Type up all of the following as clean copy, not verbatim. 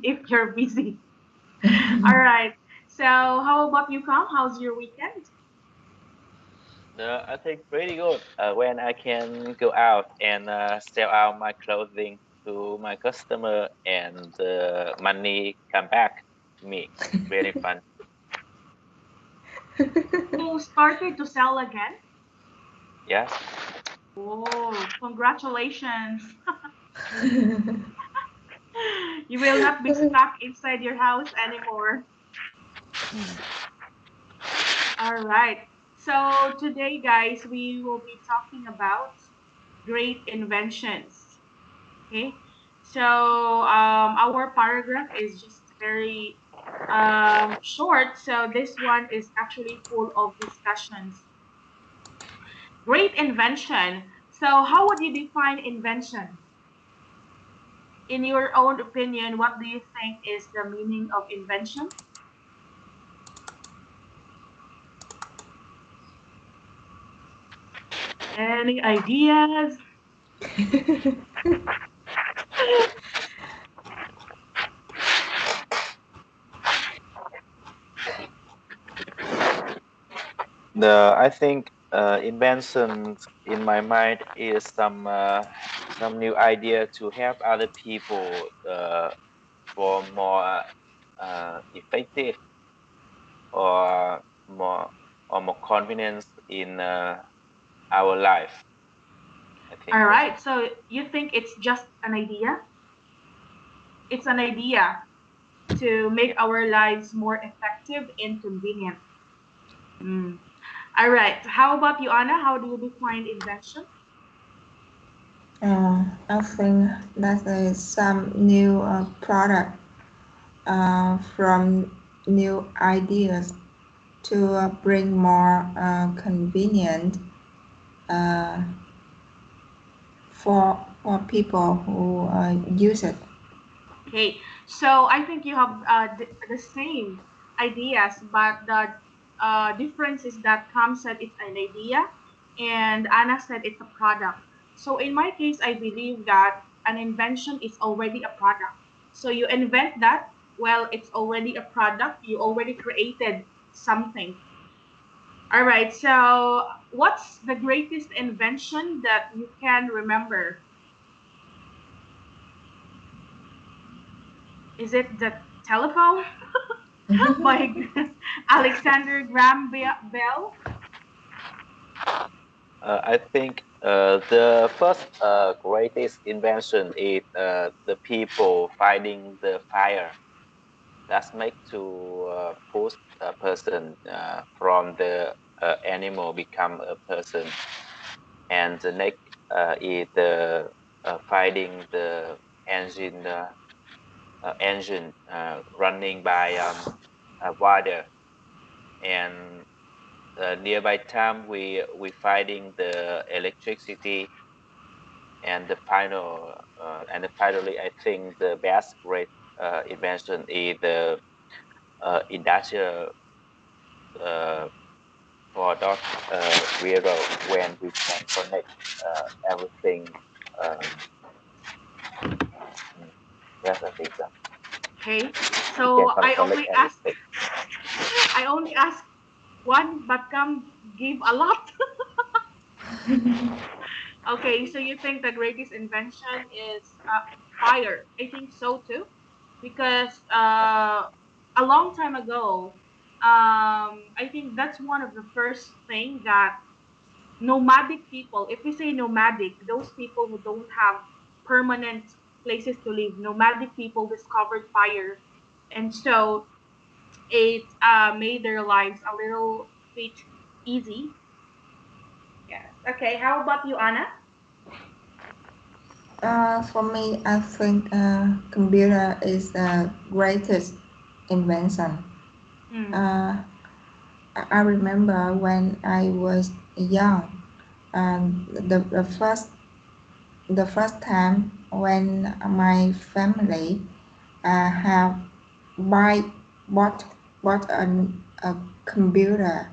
if you're busy. All right. So how about you, Kang? How's your weekend? I think pretty good. When I can go out and sell out my clothing to my customer and the money come back to me. Really fun. You started to sell again? Yes. Oh, congratulations. You will not be stuck inside your house anymore. Mm. All right. So today, guys, we will be talking about great inventions. Okay. So our paragraph is just very short. So this one is actually full of discussions. Great invention. So how would you define invention? In your own opinion, what do you think is the meaning of invention? Any ideas? I think inventions in my mind is some new idea to help other people for more effective or more more confidence in our life. I think All yes. right. So you think it's just an idea? It's an idea to make Yeah. our lives more effective and convenient. Mm. All right. How about you, Anna? How do you define invention? I think that is some new product from new ideas to bring more convenient uh, for people who use it. Okay. So I think you have the same ideas, but the difference is that Cam said it's an idea, and Anna said it's a product. So in my case, I believe that an invention is already a product. So you invent that, well, it's already a product. You already created something. All right. So what's the greatest invention that you can remember? Is it the telephone by Alexander Graham Bell? I think the first greatest invention is the people fighting the fire. That's make to push a person from the animal become a person. And the next is the fighting the engine running by water. And nearby time we finding the electricity. And finally I think the best great invention is the industrial uh, product railroad when we can connect everything. um, mm, yes, I think so. Okay. We can So I connect only ask everything. I only ask one, but come give a lot. Okay, so you think the greatest invention is fire? I think so too, because a long time ago, I think that's one of the first thing that nomadic people, if we say nomadic, those people who don't have permanent places to live, nomadic people discovered fire, and so it made their lives a little bit easy. Yes. Okay. How about you, Anna? For me, I think computer is the greatest invention. Mm. Uh, I remember when I was young, the first time when my family have buy bought bought a computer.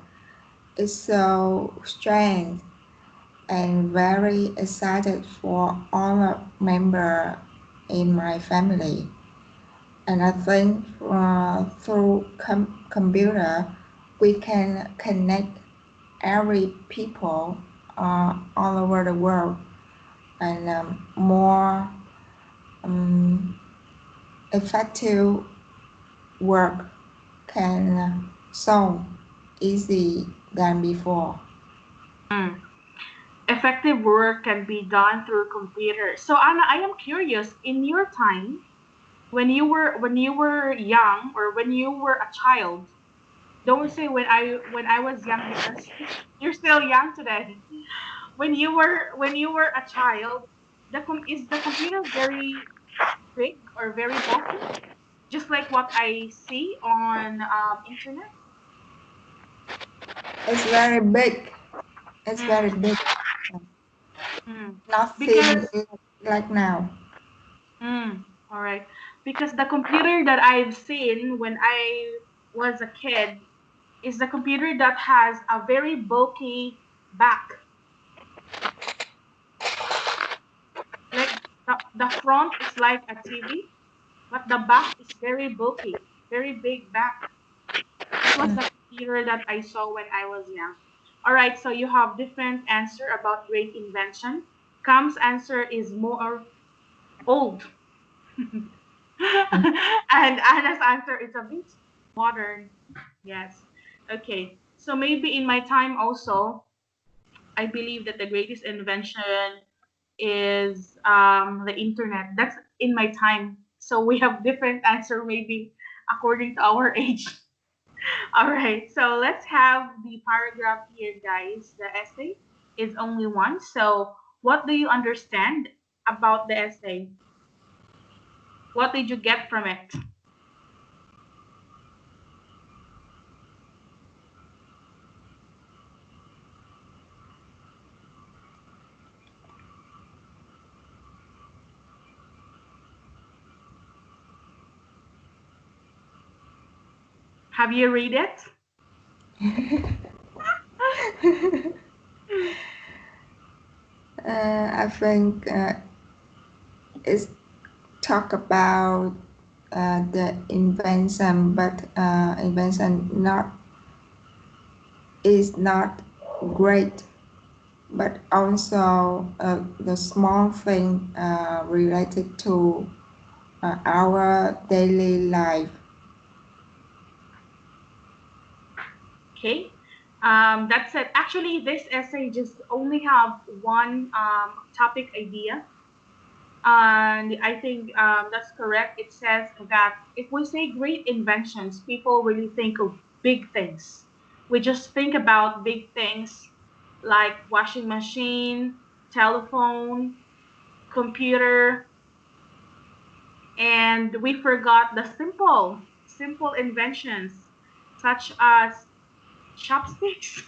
It's so strange and very excited for all the member in my family. And I think through computer, we can connect every people all over the world and more um, effective work can solve easy than before. Mm. Effective work can be done through computers. So Anna, I am curious, in your time, when you were young or when you were a child, don't say when I was young because you're still young today. When you were a child, is the computer very big or very bulky, just like what I see on internet? It's very big. It's very Mm, big. mm. Nothing Because like now. all right, because the computer that I've seen when I was a kid is the computer that has a very bulky back. Like the front is like a TV, but the back is very bulky, very big back. That was Mm. the computer that I saw when I was young. All right, so you have different answer about great invention. Cam's answer is more old, and Anna's answer is a bit modern. Yes. Okay. So maybe in my time also, I believe that the greatest invention is the internet. That's in my time. So we have different answer maybe according to our age. All right. So let's have the paragraph here, guys. The essay is only one. So what do you understand about the essay? What did you get from it? Have you read it? I think it's talk about the invention, but invention not is not great, but also the small thing related to our daily life. Okay. That's it. Actually, this essay just only have one topic idea, and I think that's correct. It says that if we say great inventions, people really think of big things. We just think about big things like washing machine, telephone, computer, and we forgot the simple inventions such as chopsticks.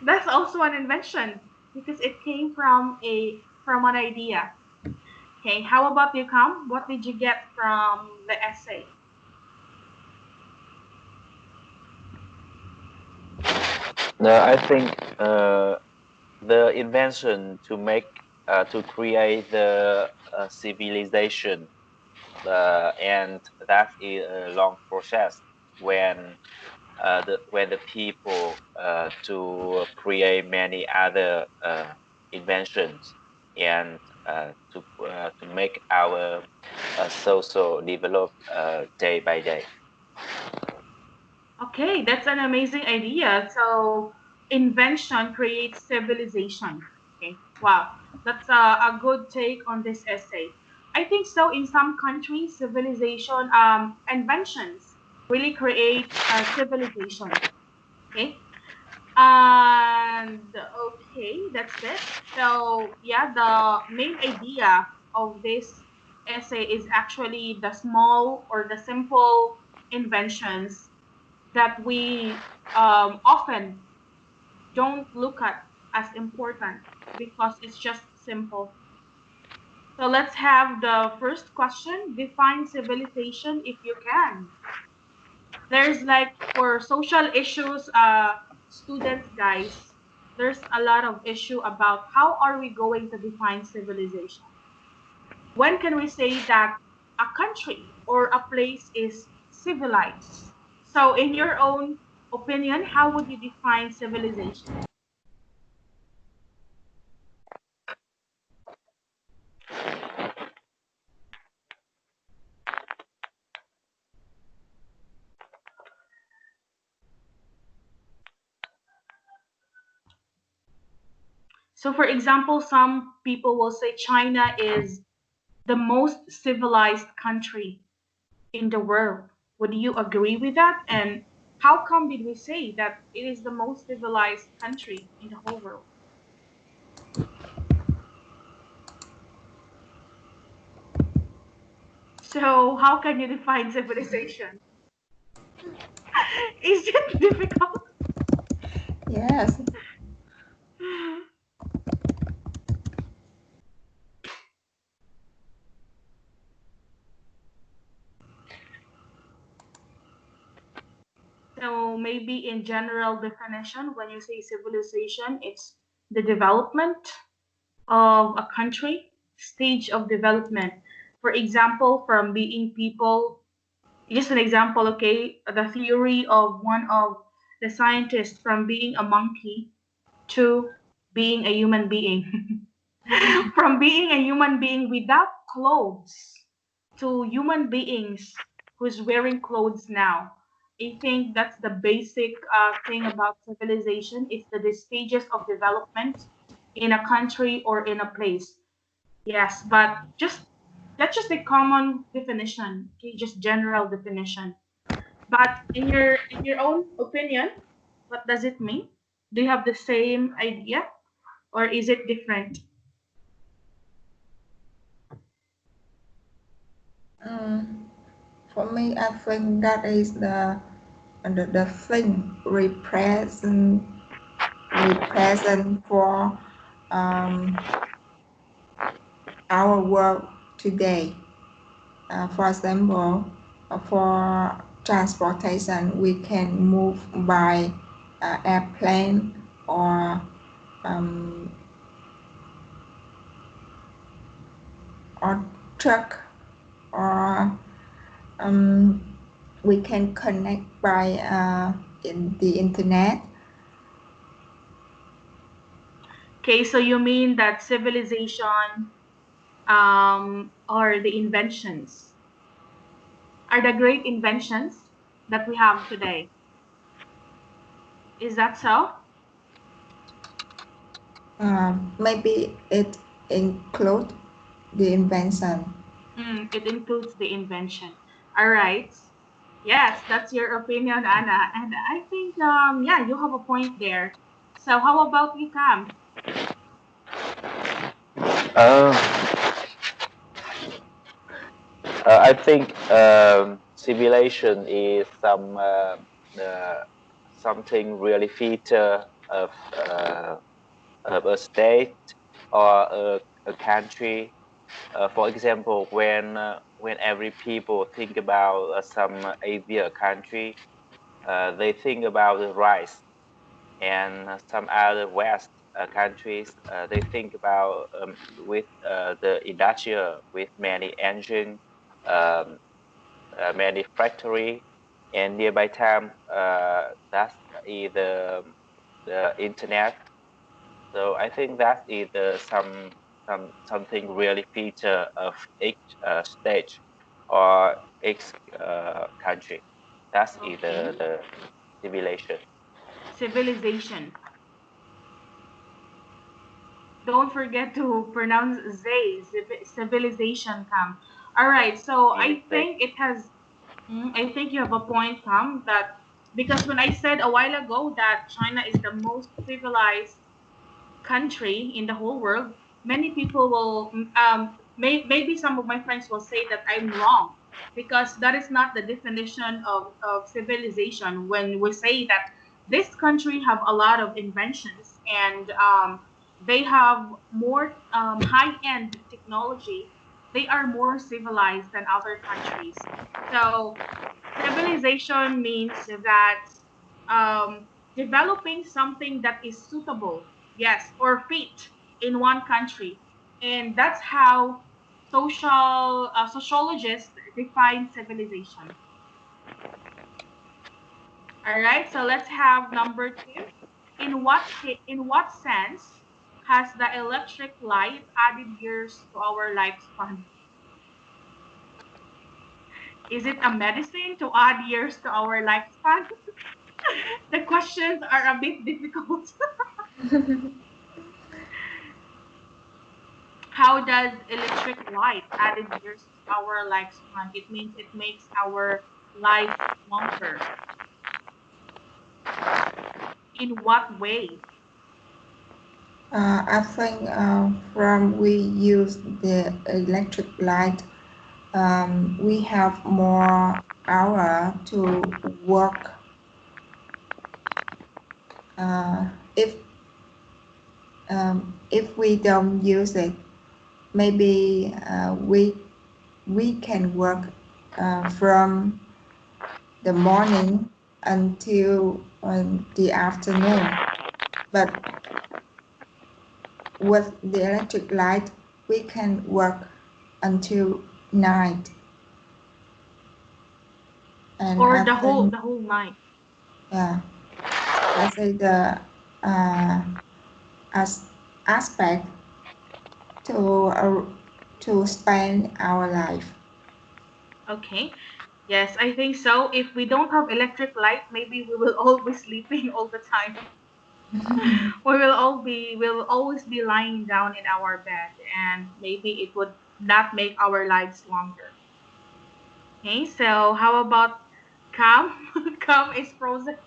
That's also an invention because it came from an idea. Okay, how about you, Kam? What did you get from the essay? I think the invention to create the civilization, and that is a long process when the people to create many other inventions and to make our social develop day by day. Okay, that's an amazing idea. So, invention creates civilization. Okay, wow, that's a good take on this essay. I think so. In some countries, civilization inventions really create a civilization. Okay, and okay, that's it. So, yeah, the main idea of this essay is actually the small or the simple inventions that we often don't look at as important because it's just simple. So let's have the first question. Define civilization if you can. There's like for social issues, students, guys, there's a lot of issue about how are we going to define civilization. When can we say that? a country or a place is civilized. So, in your own opinion, how would you define civilization? So, for example, some people will say China is the most civilized country in the world. Would you agree with that? And how come did we say that it is the most civilized country in the whole world? So, how can you define civilization? Is it difficult? Yes. So, maybe in general definition, when you say civilization, it's the development of a country, stage of development. For example, from being people, just an example, okay, the theory of one of the scientists from being a monkey to being a human being. From being a human being without clothes to human beings who's wearing clothes now. I think that's the basic thing about civilization. It's the stages of development in a country or in a place. Yes, but just that's just a common definition, okay, just general definition. But in your own opinion, what does it mean? Do you have the same idea or is it different? Mm, for me, I think that is the thing represent for um, our world today. For example, for transportation, we can move by airplane or um, or truck or um, we can connect by in the internet. Okay, so you mean that civilization or the inventions are the great inventions that we have today. Is that so? Maybe it include the invention. It includes the invention. All right. Yes, that's your opinion, Anna. And I think, yeah, you have a point there. So how about you, Cam? Uh, I think civilization is uh, something really feature of a state or a country. For example, when every people think about some Asia country, they think about the rice, and some other West countries, they think about with the industrial, with many engine, um, many factory, and nearby time that's either the internet. So I think that's either something really feature of each stage or each country. That's either Okay. the civilization. Civilization. Don't forget to pronounce zay, civilization, Cam. All right. So Yes, I think it has. I think you have a point, Cam, that because when I said a while ago that China is the most civilized country in the whole world, many people will, maybe some of my friends will say that I'm wrong because that is not the definition of civilization. When we say that this country have a lot of inventions and they have more high-end technology, they are more civilized than other countries. So civilization means that developing something that is suitable, yes, or fit in one country. And that's how sociologists define civilization. All right, so let's have number two. In what sense has the electric light added years to our lifespan? Is it a medicine to add years to our lifespan? The questions are a bit difficult. How does electric light added years to our lifespan? It means it makes our life longer. In what way? I think from we use the electric light, we have more hour to work. Uh, if we don't use it, maybe we can work from the morning until the afternoon. But with the electric light, we can work until night. And Or I think, the whole night? yeah, I think the uh, as aspect to to spend our life. Okay. Yes, I think so. If we don't have electric light, maybe we will all be sleeping all the time. We'll always be lying down in our bed, and maybe it would not make our lives longer. Okay, so how about Cam? Cam is frozen.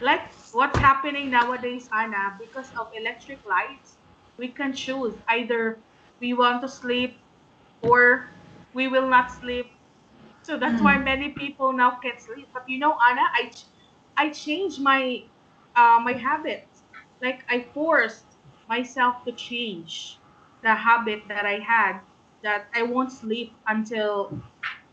Like what's happening nowadays, Anna, because of electric lights, we can choose either we want to sleep or we will not sleep. So that's why many people now can't sleep. But you know, Anna, I changed my habits. Like I forced myself to change the habit that I had, that I won't sleep until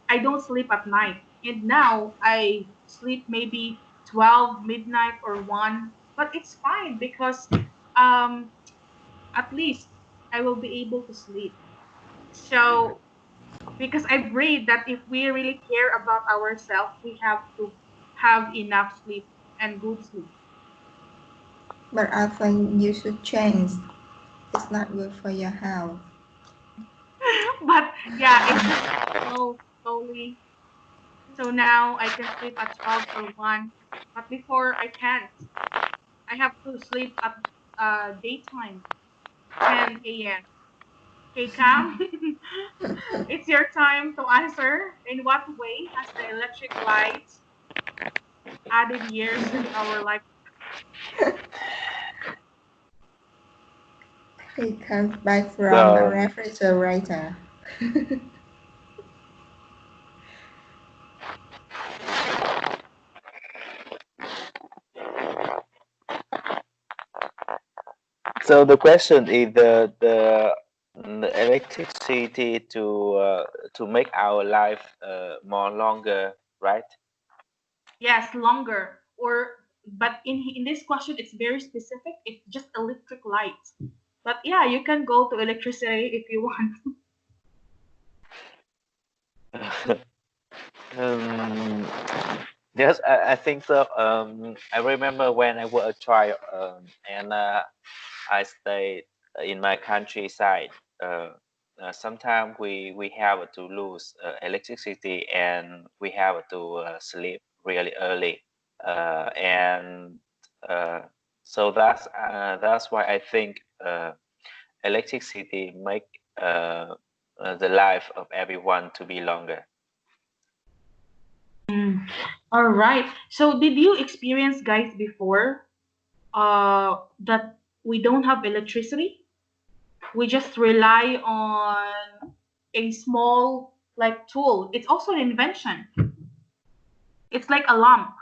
I don't sleep at night. And now I sleep maybe 12 midnight or 1, but it's fine because um at least I will be able to sleep. So because I've read that if we really care about ourselves, we have to have enough sleep and good sleep. But I think you should change. It's not good for your health. But yeah, it's just slowly. So now I can sleep at 12 or 1, but before I can't. I have to sleep at daytime, 10 a.m. Okay, Cam, it's your time to answer. In what way has the electric light added years to our life? He comes back from the Well, refrigerator. so the question is the electricity to make our life more longer, right? Yes, longer. Or but in this question, it's very specific. It's just electric light. But yeah, you can go to electricity if you want. um, yes, I think so. I remember when I was a child, and I stayed in my countryside. Uh, Sometimes we have to lose electricity and we have to sleep really early. And uh, so that's why I think electricity make uh, the life of everyone to be longer. Mm. All right. So did you experience, guys, before that we don't have electricity? We just rely on a small like tool. It's also an invention. It's like a lamp,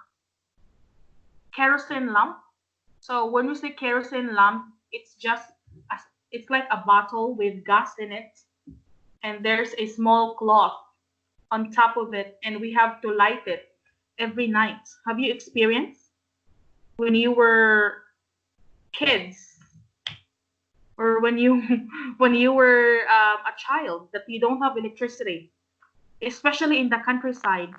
kerosene lamp. So when we say kerosene lamp, it's just it's like a bottle with gas in it, and there's a small cloth on top of it, and we have to light it every night. Have you experienced when you were kids? or when you when you were a child that you don't have electricity, especially in the countryside.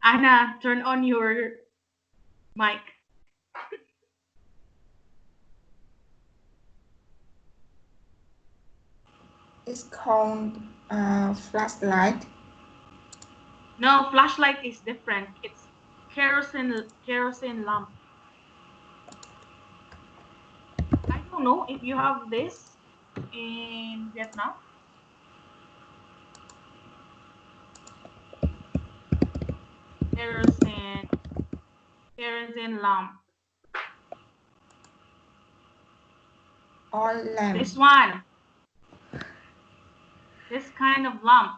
Anna, turn on your mic. It's called flashlight. No, flashlight is different. It's kerosene lamp. I don't know if you have this in Vietnam. Kerosene kerosene lamp. Oil lamp. This one, this kind of lamp.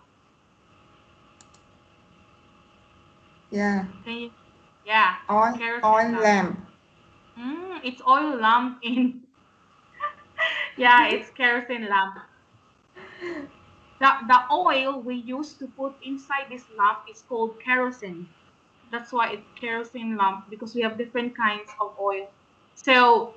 Yeah. Can you? Yeah, kerosene Oil lamp. lamp. It's oil lamp in. Yeah, it's kerosene lamp. The oil we use to put inside this lamp is called kerosene. That's why it's kerosene lamp because we have different kinds of oil. So